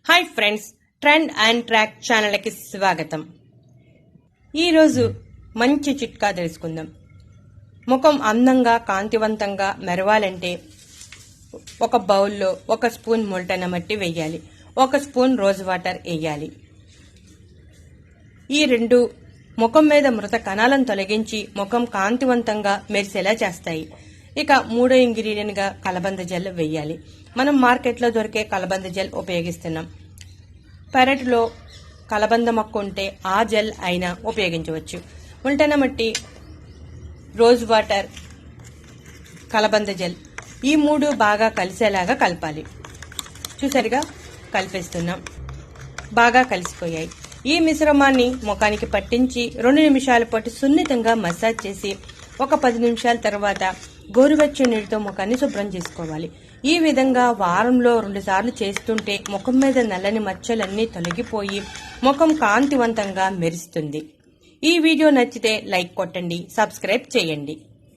Hi friends, trend and track ఛానల్కి స్వాగతం. ఈరోజు మంచి చిట్కా తెలుసుకుందాం. ముఖం అందంగా కాంతివంతంగా మెరవాలంటే ఒక బౌల్లో 1 స్పూన్ ముల్టన మట్టి వేయాలి, 1 స్పూన్ రోజ్ వాటర్ వేయాలి. ఈ రెండు ముఖం మీద మృత కణాలను తొలగించి ముఖం కాంతివంతంగా మెరిసేలా చేస్తాయి. ఇక మూడో ఇంగ్రీడియంట్ గా కలబంద జెల్ వేయాలి. మనం మార్కెట్లో దొరికే కలబంద జెల్ ఉపయోగిస్తున్నాం. పెరట్లో కలబంద మొక్క ఉంటే ఆ జెల్ అయినా ఉపయోగించవచ్చు. ముల్టన మట్టి, రోజ్ వాటర్, కలబంద జెల్ ఈ మూడు బాగా కలిసేలాగా కలపాలి. చూసారుగా కలిపేస్తున్నాం, బాగా కలిసిపోయాయి. ఈ మిశ్రమాన్ని ముఖానికి పట్టించి 2 నిమిషాల పాటు సున్నితంగా మసాజ్ చేసి ఒక 10 నిమిషాల తర్వాత గోరువెచ్చని నీటితో ముఖాన్ని శుభ్రం చేసుకోవాలి. ఈ విధంగా వారంలో 2 సార్లు చేస్తుంటే ముఖం మీద నల్లని మచ్చలన్నీ తొలగిపోయి ముఖం కాంతివంతంగా మెరుస్తుంది. ఈ వీడియో నచ్చితే లైక్ కొట్టండి, సబ్స్క్రైబ్ చేయండి.